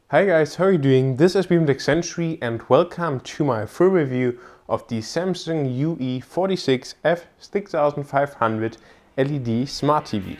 Hi guys, how are you doing? This is techcentury and welcome to my full review of the Samsung UE46F6500 LED Smart TV.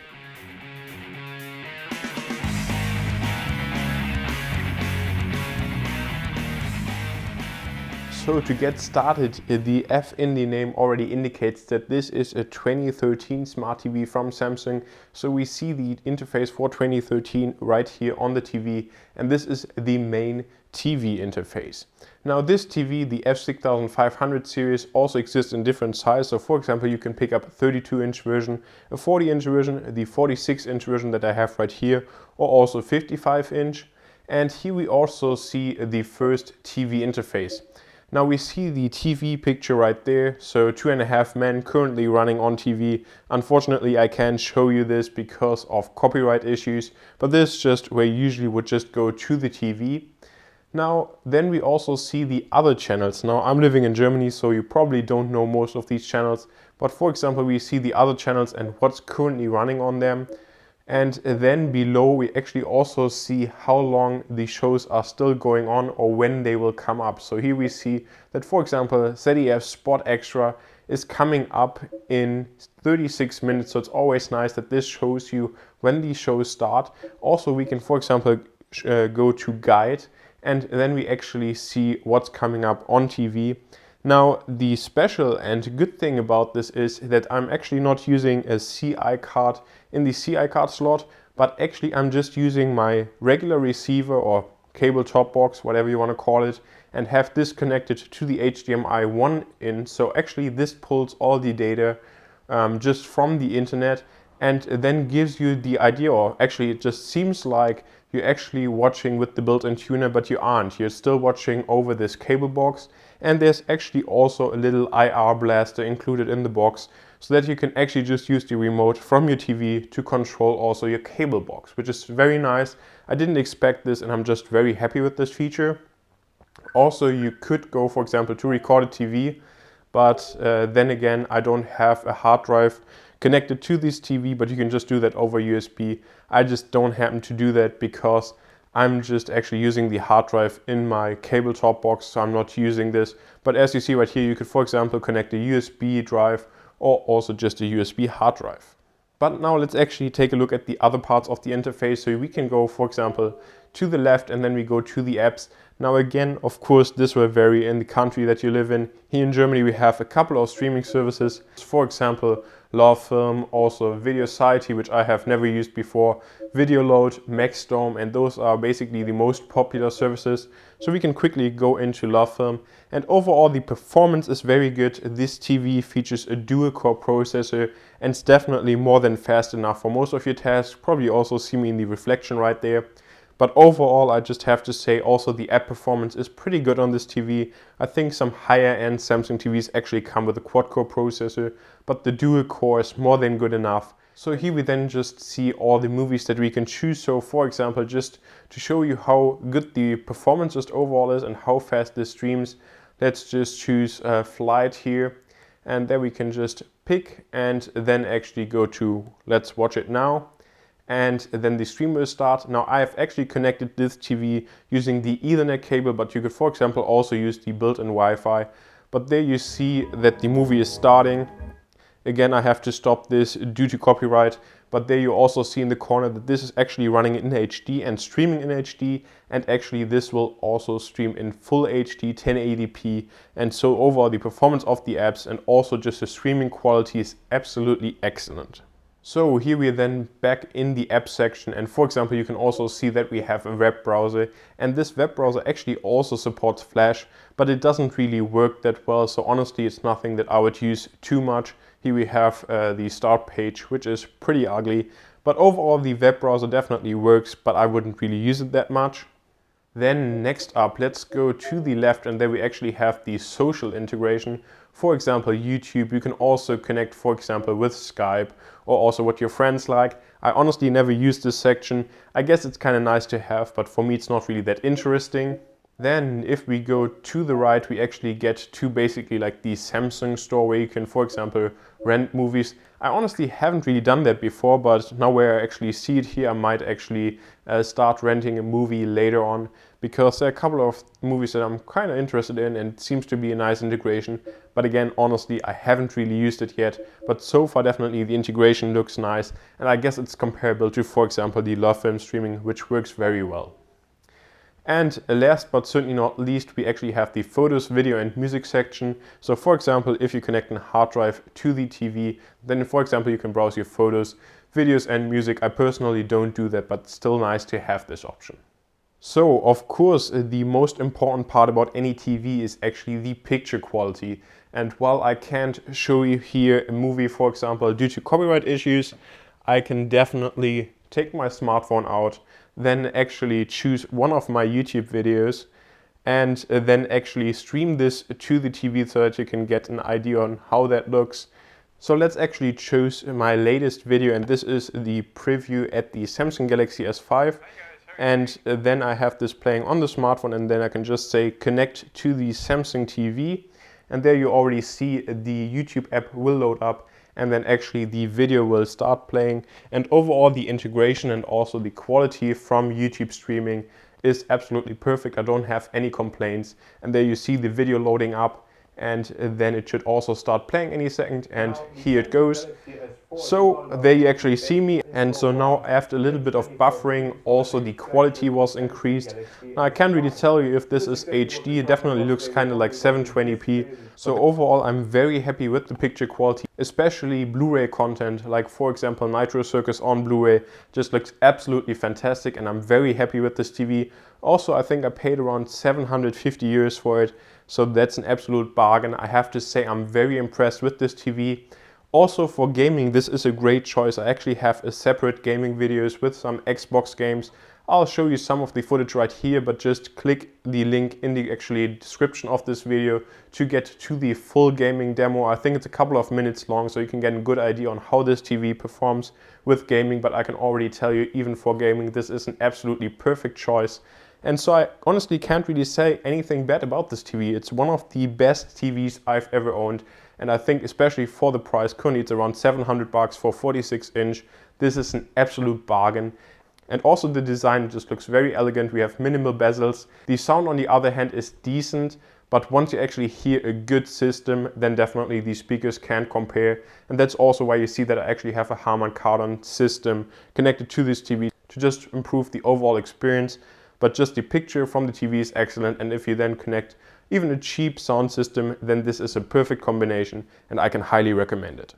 So to get started, the F in the name already indicates that this is a 2013 Smart TV from Samsung. So we see the interface for 2013 right here on the TV, and this is the main TV interface. Now this TV, the F6500 series, also exists in different sizes. So for example, you can pick up a 32-inch version, a 40-inch version, the 46-inch version that I have right here, or also 55-inch. And here we also see the first TV interface. Now we see the TV picture right there, so 2.5 men currently running on TV. Unfortunately I can't show you this because of copyright issues, but this is just where you usually would just go to the TV. Now then we also see the other channels. Now I'm living in Germany, so you probably don't know most of these channels, but for example we see the other channels and what's currently running on them. And then below we actually also see how long the shows are still going on or when they will come up. So here we see that, for example, ZDF Sport Extra is coming up in 36 minutes. So it's always nice that this shows you when these shows start. Also we can, for example, go to guide, and then we actually see what's coming up on TV. Now the special and good thing about this is that I'm actually not using a CI card in the CI card slot, but actually I'm just using my regular receiver or cable top box, whatever you want to call it, and have this connected to the HDMI 1 in. So actually this pulls all the data just from the internet and then gives you the idea, or actually it just seems like you're actually watching with the built-in tuner, but you aren't. You're still watching over this cable box, and there's actually also a little IR blaster included in the box, so that you can actually just use the remote from your TV to control also your cable box, which is very nice. I didn't expect this and I'm just very happy with this feature. Also, you could go, for example, to record a TV, but then again, I don't have a hard drive connected to this TV, but you can just do that over USB. I just don't happen to do that because I'm just actually using the hard drive in my cable top box, so I'm not using this. But as you see right here, you could, for example, connect a USB drive or also just a USB hard drive. But now let's actually take a look at the other parts of the interface. So we can go, for example, to the left and then we go to the apps. Now again, of course, this will vary in the country that you live in. Here in Germany, we have a couple of streaming services. For example, LoveFilm, also Videosity, which I have never used before, VideoLoad, Maxdome, and those are basically the most popular services. So we can quickly go into LoveFilm, and overall the performance is very good. This TV features a dual-core processor and it's definitely more than fast enough for most of your tasks. Probably also see me in the reflection right there. But overall, I just have to say also the app performance is pretty good on this TV. I think some higher end Samsung TVs actually come with a quad-core processor, but the dual-core is more than good enough. So here we then just see all the movies that we can choose. So for example, just to show you how good the performance just overall is and how fast this streams, let's just choose Flight here. And there we can just pick and then actually go to Let's Watch It Now. And then the stream will start. Now I have actually connected this TV using the Ethernet cable, but you could, for example, also use the built-in Wi-Fi. But there you see that the movie is starting. Again, I have to stop this due to copyright, but there you also see in the corner that this is actually running in HD and streaming in HD, and actually this will also stream in full HD 1080p. And so overall the performance of the apps and also just the streaming quality is absolutely excellent. So here we are then back in the app section, and for example you can also see that we have a web browser, and this web browser actually also supports Flash, but it doesn't really work that well, so honestly it's nothing that I would use too much. Here we have the start page, which is pretty ugly, but overall the web browser definitely works, but I wouldn't really use it that much. Then next up, let's go to the left, and there we actually have the social integration. For example, YouTube. You can also connect, for example, with Skype or also what your friends like. I honestly never use this section. I guess it's kind of nice to have, but for me it's not really that interesting. Then if we go to the right, we actually get to basically like the Samsung store where you can, for example, rent movies. I honestly haven't really done that before, but now where I actually see it here, I might actually start renting a movie later on, because there are a couple of movies that I'm kind of interested in and it seems to be a nice integration. But again, honestly, I haven't really used it yet, but so far definitely the integration looks nice, and I guess it's comparable to, for example, the Love Film streaming, which works very well. And last but certainly not least, we actually have the photos, video and music section. So for example, if you connect a hard drive to the TV, then for example, you can browse your photos, videos and music. I personally don't do that, but still nice to have this option. So of course, the most important part about any TV is actually the picture quality. And while I can't show you here a movie, for example, due to copyright issues, I can definitely take my smartphone out, then actually choose one of my YouTube videos and then actually stream this to the TV so that you can get an idea on how that looks. So let's actually choose my latest video, and this is the preview at the Samsung Galaxy S5. And then I have this playing on the smartphone, and then I can just say connect to the Samsung TV. And there you already see the YouTube app will load up, and then actually the video will start playing. And overall the integration and also the quality from YouTube streaming is absolutely perfect. I don't have any complaints. And there you see the video loading up, and then it should also start playing any second, and here it goes. So there you actually see me, and so now after a little bit of buffering, also the quality was increased. Now I can't really tell you if this is HD, it definitely looks kind of like 720p. So overall I'm very happy with the picture quality, especially Blu-ray content, like for example Nitro Circus on Blu-ray just looks absolutely fantastic, and I'm very happy with this TV. Also I think I paid around 750 euros for it, so that's an absolute bargain. I have to say I'm very impressed with this TV. Also for gaming, this is a great choice. I actually have a separate gaming videos with some Xbox games. I'll show you some of the footage right here, but just click the link in the actually description of this video to get to the full gaming demo. I think it's a couple of minutes long, so you can get a good idea on how this TV performs with gaming, but I can already tell you, even for gaming, this is an absolutely perfect choice. And so I honestly can't really say anything bad about this TV. It's one of the best TVs I've ever owned. And I think especially for the price, currently it's around 700 bucks for 46 inch. This is an absolute bargain. And also the design just looks very elegant. We have minimal bezels. The sound on the other hand is decent, but once you actually hear a good system, then definitely these speakers can't compare. And that's also why you see that I actually have a Harman Kardon system connected to this TV to just improve the overall experience. But just the picture from the TV is excellent, and if you then connect even a cheap sound system, then this is a perfect combination, and I can highly recommend it.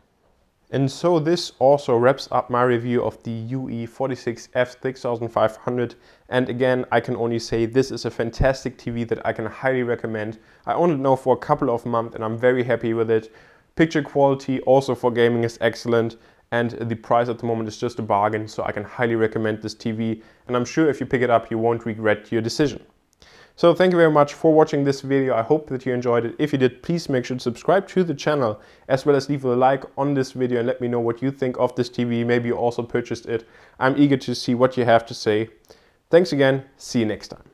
And so this also wraps up my review of the UE46F6500. And again, I can only say this is a fantastic TV that I can highly recommend. I owned it now for a couple of months and I'm very happy with it. Picture quality also for gaming is excellent, and the price at the moment is just a bargain, so I can highly recommend this TV, and I'm sure if you pick it up you won't regret your decision. So thank you very much for watching this video. I hope that you enjoyed it. If you did, please make sure to subscribe to the channel, as well as leave a like on this video and let me know what you think of this TV. Maybe you also purchased it. I'm eager to see what you have to say. Thanks again. See you next time.